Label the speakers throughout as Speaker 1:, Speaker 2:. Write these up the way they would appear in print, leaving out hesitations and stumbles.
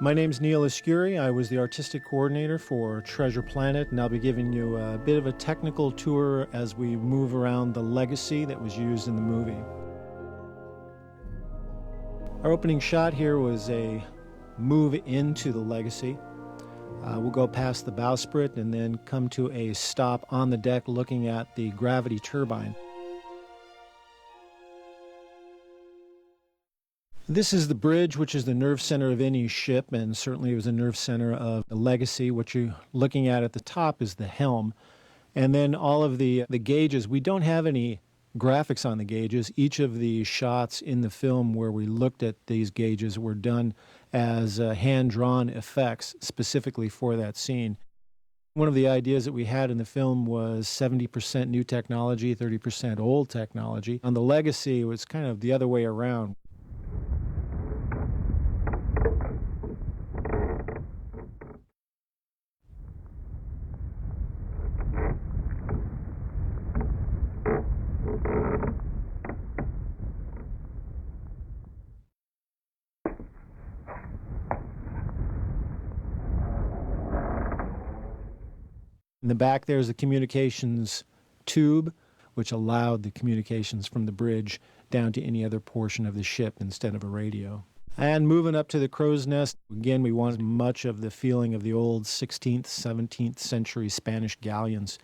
Speaker 1: My name's Neil Escuri. I was the artistic coordinator for Treasure Planet, and I'll be giving you a bit of a technical tour as we move around the legacy that was used in the movie. Our opening shot here was a move into the legacy. We'll go past the bowsprit and then come to a stop on the deck looking at the gravity turbine. This is the bridge, which is the nerve center of any ship, and certainly it was a nerve center of the legacy. What you're looking at the top is the helm. And then all of the gauges. We don't have any graphics on the gauges. Each of the shots in the film where we looked at these gauges were done as hand-drawn effects specifically for that scene. One of the ideas that we had in the film was 70% new technology, 30% old technology. On the legacy, it was kind of the other way around. In the back there's the communications tube, which allowed the communications from the bridge down to any other portion of the ship instead of a radio. And moving up to the crow's nest, again, we wanted much of the feeling of the old 16th, 17th century Spanish galleons.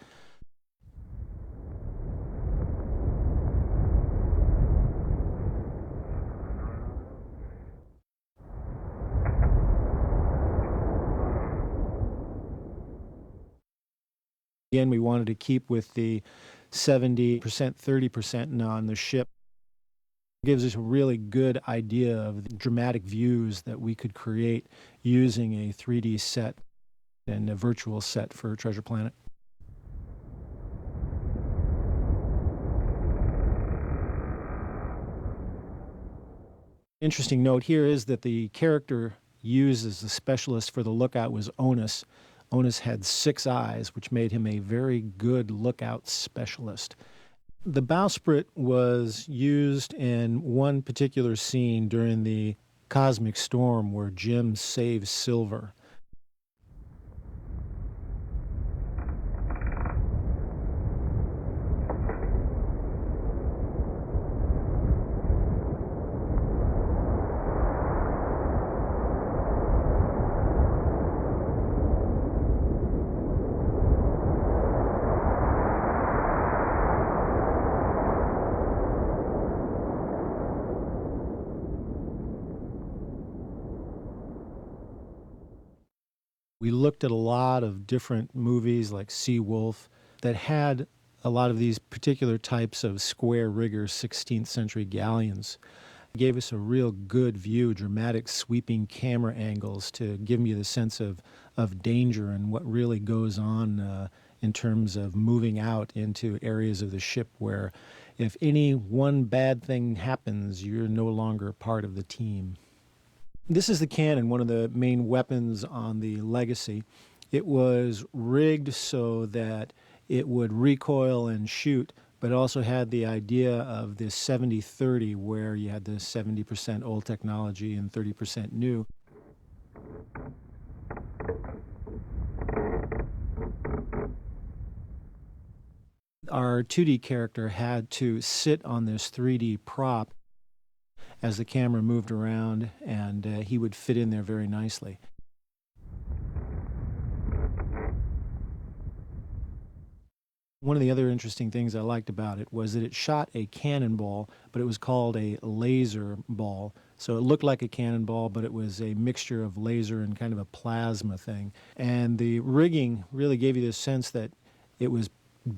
Speaker 1: Again, we wanted to keep with the 70%, 30% on the ship. It gives us a really good idea of the dramatic views that we could create using a 3D set and a virtual set for Treasure Planet. Interesting note here is that the character used as the specialist for the lookout was Onus. Onus had 6 eyes, which made him a very good lookout specialist. The bowsprit was used in one particular scene during the cosmic storm where Jim saves Silver. We looked at a lot of different movies like Sea Wolf that had a lot of these particular types of square rigger 16th century galleons. It gave us a real good view, dramatic sweeping camera angles to give me the sense of danger and what really goes on in terms of moving out into areas of the ship where if any one bad thing happens, you're no longer part of the team. This is the cannon, one of the main weapons on the Legacy. It was rigged so that it would recoil and shoot, but also had the idea of this 70-30 where you had the 70% old technology and 30% new. Our 2D character had to sit on this 3D prop as the camera moved around, and he would fit in there very nicely. One of the other interesting things I liked about it was that it shot a cannonball, but it was called a laser ball. So it looked like a cannonball, but it was a mixture of laser and kind of a plasma thing. And the rigging really gave you this sense that it was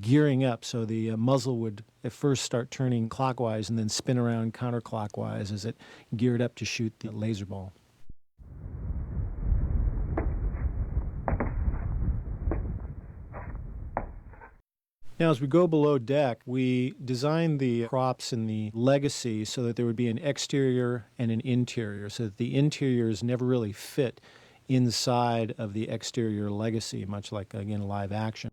Speaker 1: gearing up, so the muzzle would at first start turning clockwise and then spin around counterclockwise as it geared up to shoot the laser ball. Now, as we go below deck, we designed the props in the Legacy so that there would be an exterior and an interior, so that the interiors never really fit inside of the exterior Legacy, much like, again, live action.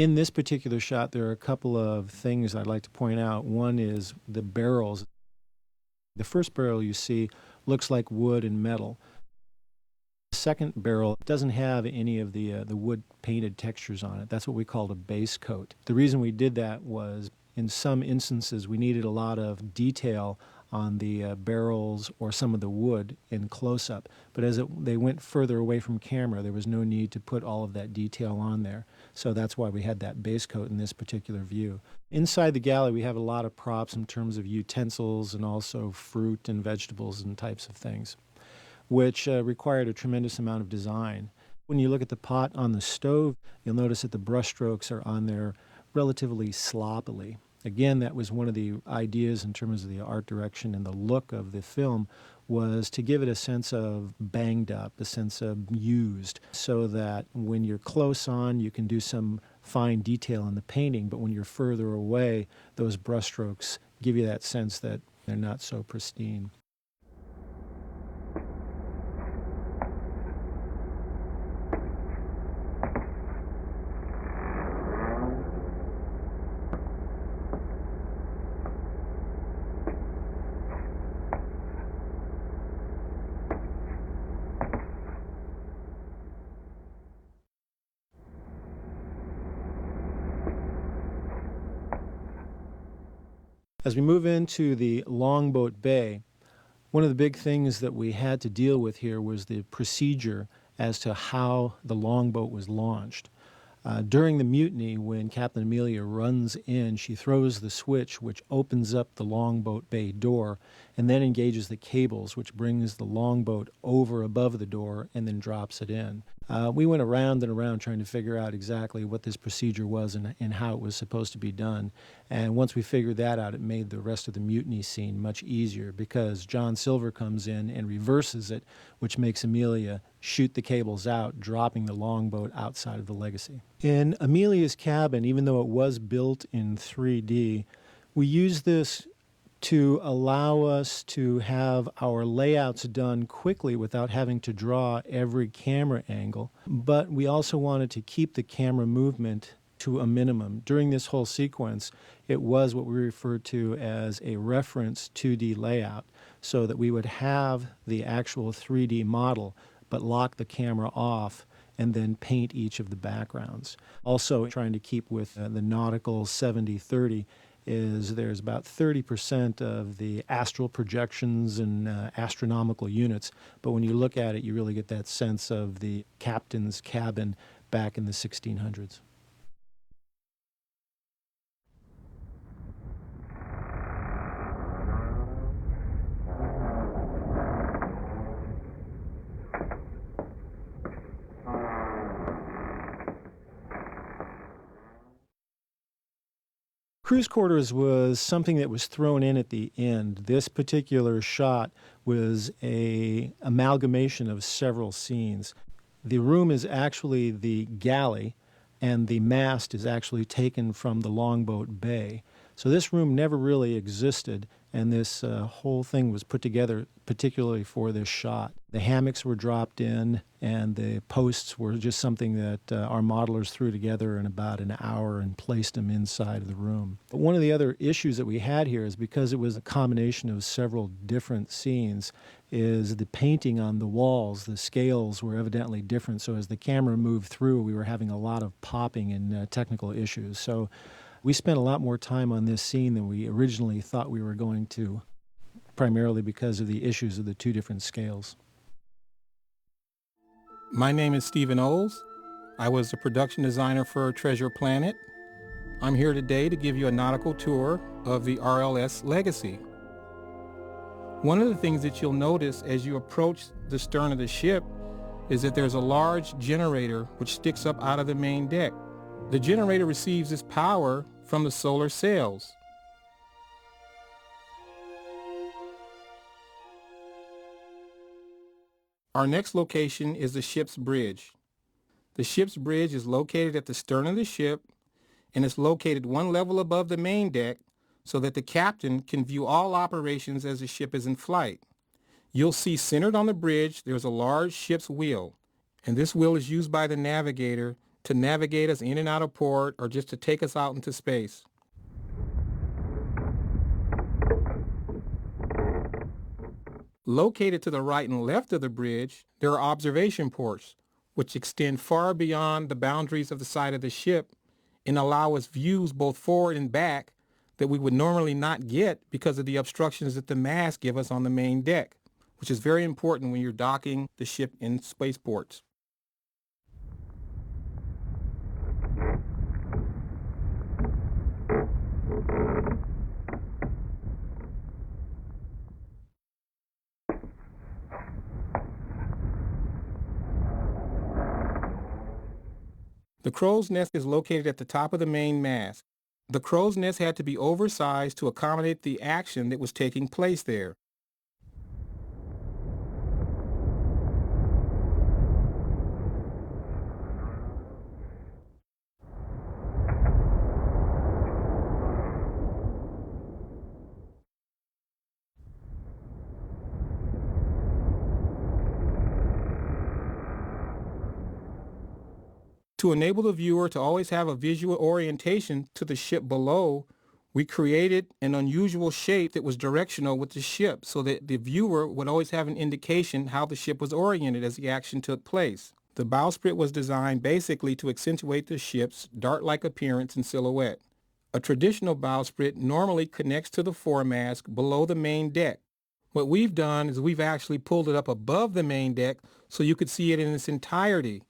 Speaker 1: In this particular shot, there are a couple of things I'd like to point out. One is the barrels. The first barrel you see looks like wood and metal. The second barrel doesn't have any of the wood painted textures on it. That's what we called a base coat. The reason we did that was in some instances we needed a lot of detail on the barrels or some of the wood in close-up. But as they went further away from camera, there was no need to put all of that detail on there. So that's why we had that base coat in this particular view. Inside the galley, we have a lot of props in terms of utensils and also fruit and vegetables and types of things, which required a tremendous amount of design. When you look at the pot on the stove, you'll notice that the brushstrokes are on there relatively sloppily. Again, that was one of the ideas in terms of the art direction and the look of the film, was to give it a sense of banged up, a sense of used, so that when you're close on, you can do some fine detail in the painting, but when you're further away, those brushstrokes give you that sense that they're not so pristine. As we move into the longboat bay, one of the big things that we had to deal with here was the procedure as to how the longboat was launched. During the mutiny, when Captain Amelia runs in, she throws the switch which opens up the longboat bay door and then engages the cables, which brings the longboat over above the door and then drops it in. We went around and around trying to figure out exactly what this procedure was and how it was supposed to be done. And once we figured that out, it made the rest of the mutiny scene much easier because John Silver comes in and reverses it, which makes Amelia shoot the cables out, dropping the longboat outside of the Legacy. In Amelia's cabin, even though it was built in 3D, we used this to allow us to have our layouts done quickly without having to draw every camera angle. But we also wanted to keep the camera movement to a minimum. During this whole sequence, it was what we referred to as a reference 2D layout, so that we would have the actual 3D model, but lock the camera off and then paint each of the backgrounds. Also, trying to keep with the nautical 70-30, is there's about 30% of the astral projections and astronomical units, but when you look at it, you really get that sense of the captain's cabin back in the 1600s. Cruise quarters was something that was thrown in at the end. This particular shot was an amalgamation of several scenes. The room is actually the galley, and the mast is actually taken from the longboat bay. So this room never really existed, and this whole thing was put together particularly for this shot. The hammocks were dropped in, and the posts were just something that our modelers threw together in about an hour and placed them inside of the room. But one of the other issues that we had here is because it was a combination of several different scenes, is the painting on the walls, the scales were evidently different, so as the camera moved through, we were having a lot of popping and technical issues. So we spent a lot more time on this scene than we originally thought we were going to, primarily because of the issues of the two different scales.
Speaker 2: My name is Stephen Oles. I was the production designer for Treasure Planet. I'm here today to give you a nautical tour of the R.L.S. Legacy. One of the things that you'll notice as you approach the stern of the ship is that there's a large generator which sticks up out of the main deck. The generator receives its power from the solar sails. Our next location is the ship's bridge. The ship's bridge is located at the stern of the ship, and it's located one level above the main deck so that the captain can view all operations as the ship is in flight. You'll see centered on the bridge there's a large ship's wheel, and this wheel is used by the navigator to navigate us in and out of port or just to take us out into space. Located to the right and left of the bridge, there are observation ports, which extend far beyond the boundaries of the side of the ship and allow us views both forward and back that we would normally not get because of the obstructions that the masts give us on the main deck, which is very important when you're docking the ship in spaceports. The crow's nest is located at the top of the main mast. The crow's nest had to be oversized to accommodate the action that was taking place there. To enable the viewer to always have a visual orientation to the ship below, we created an unusual shape that was directional with the ship so that the viewer would always have an indication how the ship was oriented as the action took place. The bowsprit was designed basically to accentuate the ship's dart-like appearance and silhouette. A traditional bowsprit normally connects to the foremast below the main deck. What we've done is we've actually pulled it up above the main deck so you could see it in its entirety.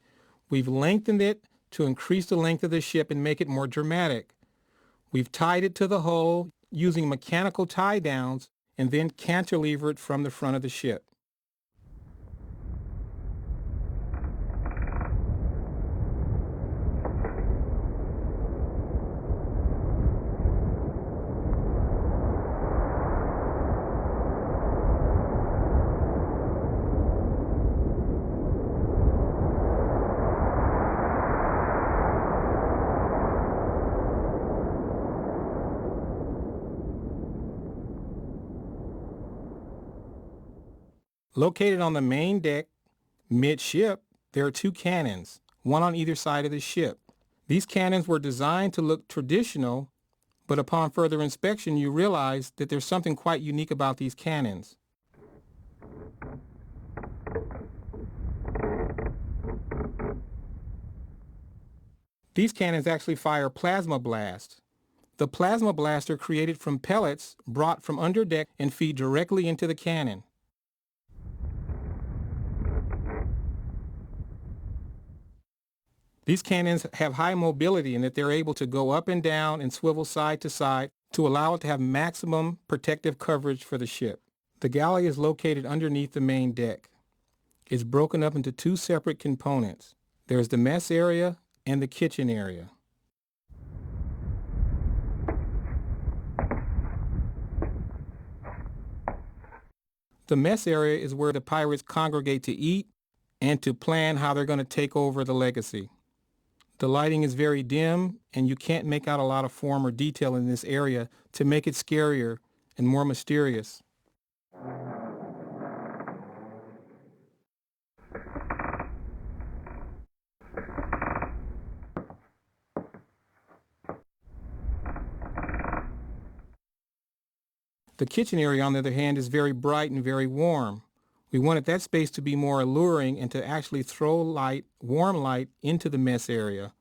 Speaker 2: We've lengthened it to increase the length of the ship and make it more dramatic. We've tied it to the hull using mechanical tie downs and then cantilever it from the front of the ship. Located on the main deck, midship, there are two cannons, one on either side of the ship. These cannons were designed to look traditional, but upon further inspection you realize that there's something quite unique about these cannons. These cannons actually fire plasma blasts. The plasma blasts are created from pellets brought from under deck and feed directly into the cannon. These cannons have high mobility in that they're able to go up and down and swivel side to side to allow it to have maximum protective coverage for the ship. The galley is located underneath the main deck. It's broken up into two separate components. There's the mess area and the kitchen area. The mess area is where the pirates congregate to eat and to plan how they're going to take over the Legacy. The lighting is very dim, and you can't make out a lot of form or detail in this area to make it scarier and more mysterious. The kitchen area, on the other hand, is very bright and very warm. We wanted that space to be more alluring and to actually throw light, warm light, into the mess area.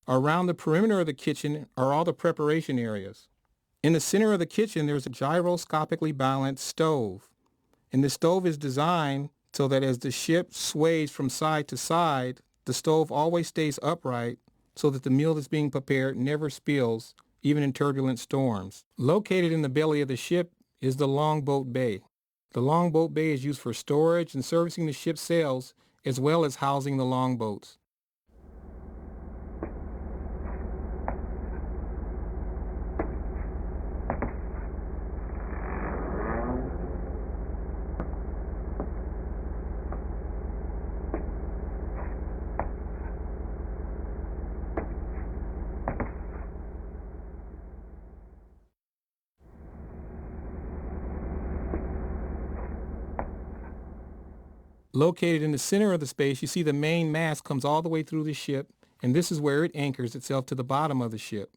Speaker 2: Around the perimeter of the kitchen are all the preparation areas. In the center of the kitchen, there's a gyroscopically balanced stove. And the stove is designed so that as the ship sways from side to side, the stove always stays upright so that the meal that's being prepared never spills, even in turbulent storms. Located in the belly of the ship is the longboat bay. The longboat bay is used for storage and servicing the ship's sails, as well as housing the longboats. Located in the center of the space, you see the main mast comes all the way through the ship, and this is where it anchors itself to the bottom of the ship.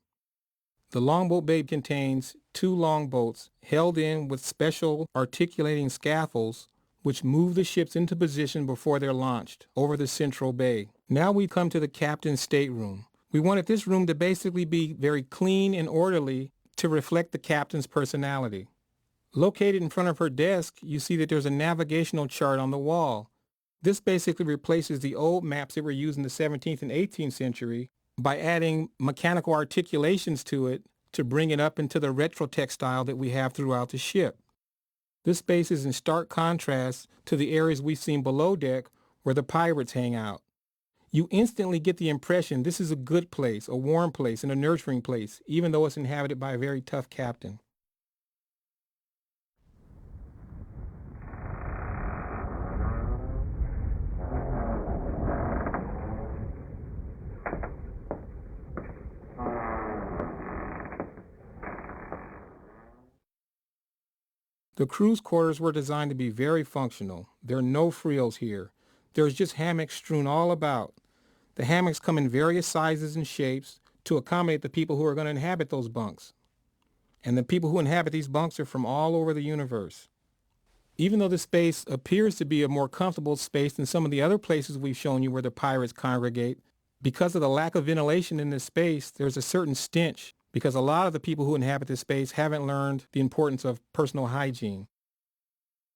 Speaker 2: The longboat bay contains 2 longboats held in with special articulating scaffolds which move the ships into position before they're launched over the central bay. Now we come to the captain's stateroom. We wanted this room to basically be very clean and orderly to reflect the captain's personality. Located in front of her desk, you see that there's a navigational chart on the wall. This basically replaces the old maps that were used in the 17th and 18th century by adding mechanical articulations to it to bring it up into the retrotech style that we have throughout the ship. This space is in stark contrast to the areas we've seen below deck where the pirates hang out. You instantly get the impression this is a good place, a warm place, and a nurturing place, even though it's inhabited by a very tough captain. The crew's quarters were designed to be very functional. There are no frills here. There's just hammocks strewn all about. The hammocks come in various sizes and shapes to accommodate the people who are going to inhabit those bunks. And the people who inhabit these bunks are from all over the universe. Even though the space appears to be a more comfortable space than some of the other places we've shown you where the pirates congregate, because of the lack of ventilation in this space, there's a certain stench because a lot of the people who inhabit this space haven't learned the importance of personal hygiene.